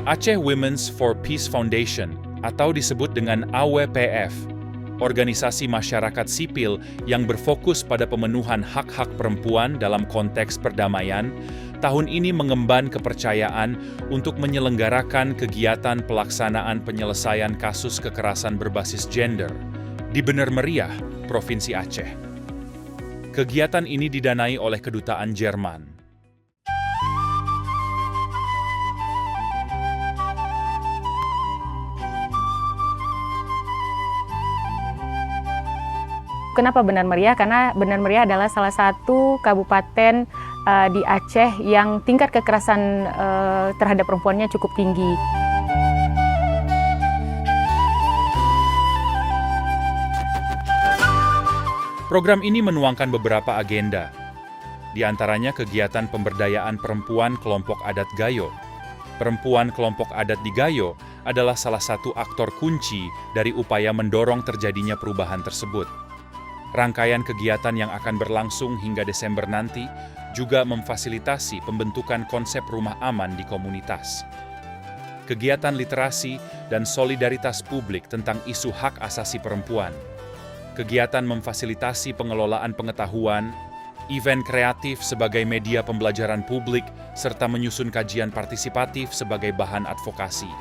Aceh Women's for Peace Foundation atau disebut dengan AWPF, organisasi masyarakat sipil yang berfokus pada pemenuhan hak-hak perempuan dalam konteks perdamaian, tahun ini mengemban kepercayaan untuk menyelenggarakan kegiatan pelaksanaan penyelesaian kasus kekerasan berbasis gender di Bener Meriah, Provinsi Aceh. Kegiatan ini didanai oleh Kedutaan Jerman. Kenapa Bener Meriah? Karena Bener Meriah adalah salah satu kabupaten di Aceh yang tingkat kekerasan terhadap perempuannya cukup tinggi. Program ini menuangkan beberapa agenda, di antaranya kegiatan pemberdayaan perempuan kelompok adat Gayo. Perempuan kelompok adat di Gayo adalah salah satu aktor kunci dari upaya mendorong terjadinya perubahan tersebut. Rangkaian kegiatan yang akan berlangsung hingga Desember nanti juga memfasilitasi pembentukan konsep rumah aman di komunitas. Kegiatan literasi dan solidaritas publik tentang isu hak asasi perempuan. Kegiatan memfasilitasi pengelolaan pengetahuan, event kreatif sebagai media pembelajaran publik, serta menyusun kajian partisipatif sebagai bahan advokasi.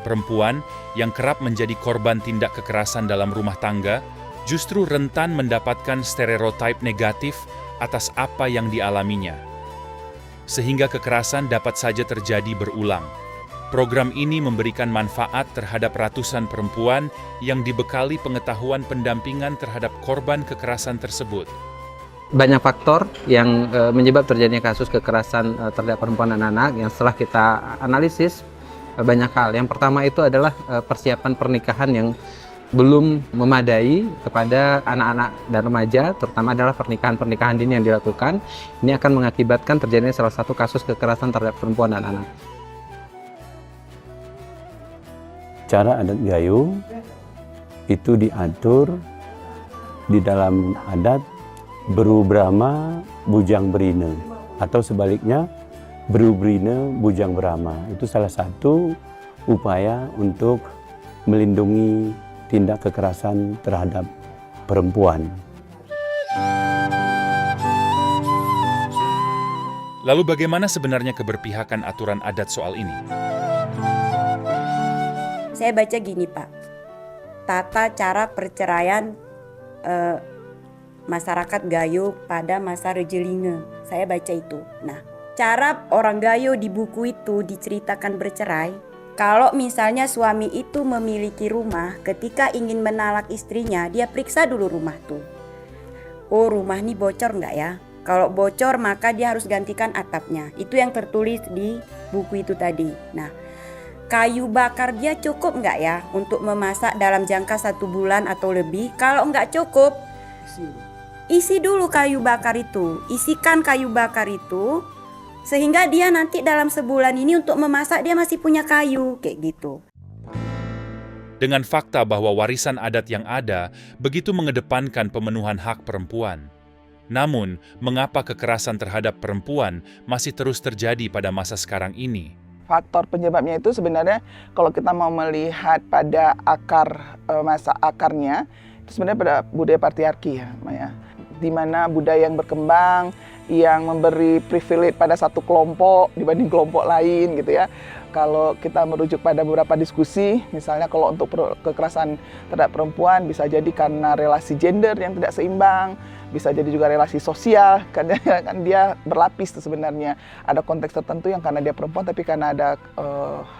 Perempuan yang kerap menjadi korban tindak kekerasan dalam rumah tangga justru rentan mendapatkan stereotip negatif atas apa yang dialaminya. Sehingga kekerasan dapat saja terjadi berulang. Program ini memberikan manfaat terhadap ratusan perempuan yang dibekali pengetahuan pendampingan terhadap korban kekerasan tersebut. Banyak faktor yang menyebab terjadinya kasus kekerasan terhadap perempuan dan anak yang setelah kita analisis banyak hal. Yang pertama itu adalah persiapan pernikahan yang belum memadai kepada anak-anak dan remaja, terutama adalah pernikahan dini yang dilakukan. Ini akan mengakibatkan terjadinya salah satu kasus kekerasan terhadap perempuan dan anak. Cara adat Gayo itu diatur di dalam adat Beru Brahma Bujang Berine, atau sebaliknya Beru Berine Bujang Brahma. Itu salah satu upaya untuk melindungi tindak kekerasan terhadap perempuan. Lalu bagaimana sebenarnya keberpihakan aturan adat soal ini? Saya baca gini Pak, tata cara perceraian masyarakat Gayo pada masa Rejelinge. Saya baca itu. Nah, cara orang Gayo di buku itu diceritakan bercerai. Kalau misalnya suami itu memiliki rumah, ketika ingin menalak istrinya, dia periksa dulu rumah tuh. Oh, rumah ini bocor nggak ya? Kalau bocor maka dia harus gantikan atapnya. Itu yang tertulis di buku itu tadi. Nah, kayu bakar dia cukup nggak ya untuk memasak dalam jangka 1 bulan atau lebih? Kalau nggak cukup, isi dulu kayu bakar itu. Isikan kayu bakar itu, sehingga dia nanti dalam sebulan ini untuk memasak dia masih punya kayu, kayak gitu. Dengan fakta bahwa warisan adat yang ada begitu mengedepankan pemenuhan hak perempuan. Namun, mengapa kekerasan terhadap perempuan masih terus terjadi pada masa sekarang ini? Faktor penyebabnya itu sebenarnya kalau kita mau melihat pada masa akarnya, itu sebenarnya pada budaya patriarki ya, Maya. Di mana budaya yang berkembang, yang memberi privilege pada satu kelompok dibanding kelompok lain gitu ya. Kalau kita merujuk pada beberapa diskusi, misalnya kalau untuk kekerasan terhadap perempuan bisa jadi karena relasi gender yang tidak seimbang, bisa jadi juga relasi sosial, kan dia berlapis tuh sebenarnya. Ada konteks tertentu yang karena dia perempuan, tapi karena ada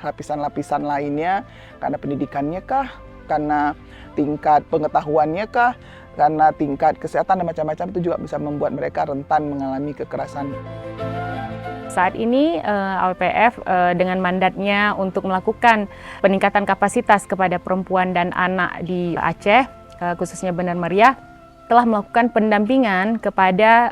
lapisan-lapisan lainnya, karena pendidikannya kah, karena tingkat pengetahuannya kah, karena tingkat kesehatan dan macam-macam, itu juga bisa membuat mereka rentan mengalami kekerasan. Saat ini AWPF dengan mandatnya untuk melakukan peningkatan kapasitas kepada perempuan dan anak di Aceh, khususnya Bener Meriah, telah melakukan pendampingan kepada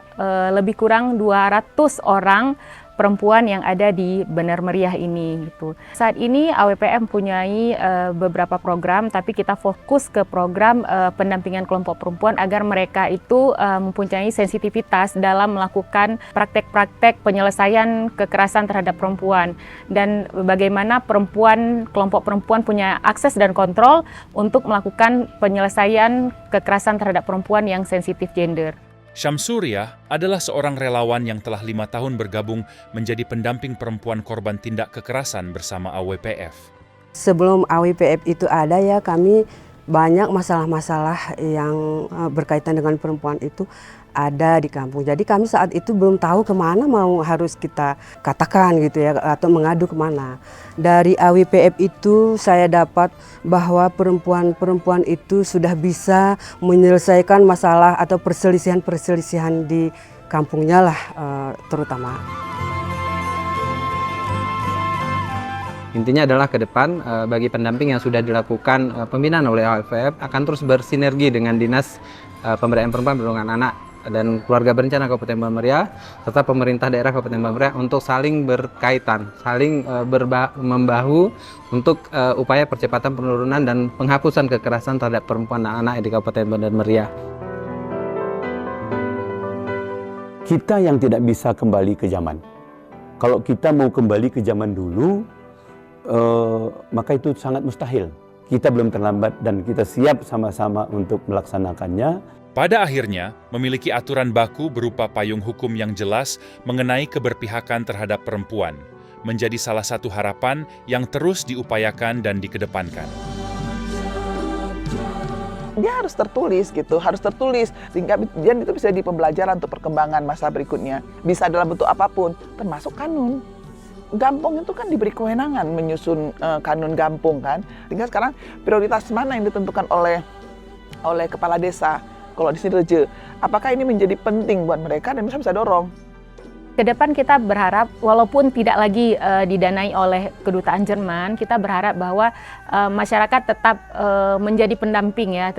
lebih kurang 200 orang perempuan yang ada di Benar Meriah ini gitu. Saat ini AWPF mempunyai beberapa program, tapi kita fokus ke program pendampingan kelompok perempuan agar mereka itu mempunyai sensitivitas dalam melakukan praktek-praktek penyelesaian kekerasan terhadap perempuan, dan bagaimana kelompok perempuan punya akses dan kontrol untuk melakukan penyelesaian kekerasan terhadap perempuan yang sensitif gender. Syamsuriah adalah seorang relawan yang telah 5 tahun bergabung menjadi pendamping perempuan korban tindak kekerasan bersama AWPF. Sebelum AWPF itu ada ya, kami banyak masalah-masalah yang berkaitan dengan perempuan itu ada di kampung. Jadi kami saat itu belum tahu kemana mau harus kita katakan gitu ya, atau mengadu kemana. Dari AWPF itu saya dapat bahwa perempuan-perempuan itu sudah bisa menyelesaikan masalah atau perselisihan-perselisihan di kampungnya lah terutama. Intinya adalah ke depan bagi pendamping yang sudah dilakukan pembinaan oleh AWPF akan terus bersinergi dengan Dinas Pemberdayaan Perempuan Perlindungan Anak dan Keluarga Berencana Kabupaten Benar Meriah serta pemerintah daerah Kabupaten Benar Meriah untuk saling berkaitan, saling membahu untuk upaya percepatan penurunan dan penghapusan kekerasan terhadap perempuan dan anak di Kabupaten Benar Meriah. Kita yang tidak bisa kembali ke zaman. Kalau kita mau kembali ke zaman dulu, maka itu sangat mustahil. Kita belum terlambat dan kita siap sama-sama untuk melaksanakannya. Pada akhirnya, memiliki aturan baku berupa payung hukum yang jelas mengenai keberpihakan terhadap perempuan, menjadi salah satu harapan yang terus diupayakan dan dikedepankan. Dia harus tertulis gitu, harus tertulis sehingga dia itu bisa jadi pembelajaran untuk perkembangan masa berikutnya. Bisa dalam bentuk apapun, termasuk kanun. Gampong itu kan diberi kewenangan menyusun kanun gampong kan. Tinggal sekarang prioritas mana yang ditentukan oleh kepala desa. Kalau di sini Reje, apakah ini menjadi penting buat mereka dan bisa dorong? Ke depan kita berharap, walaupun tidak lagi didanai oleh kedutaan Jerman, kita berharap bahwa masyarakat tetap menjadi pendamping ya,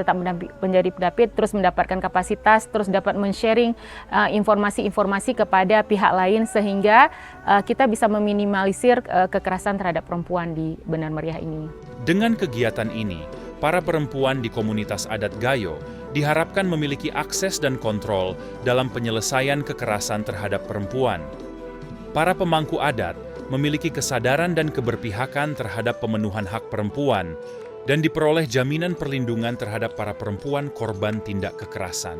menjadi pendamping, terus mendapatkan kapasitas, terus dapat men-sharing informasi-informasi kepada pihak lain sehingga kita bisa meminimalisir kekerasan terhadap perempuan di Benar Meriah ini. Dengan kegiatan ini, para perempuan di komunitas adat Gayo diharapkan memiliki akses dan kontrol dalam penyelesaian kekerasan terhadap perempuan. Para pemangku adat memiliki kesadaran dan keberpihakan terhadap pemenuhan hak perempuan dan diperoleh jaminan perlindungan terhadap para perempuan korban tindak kekerasan.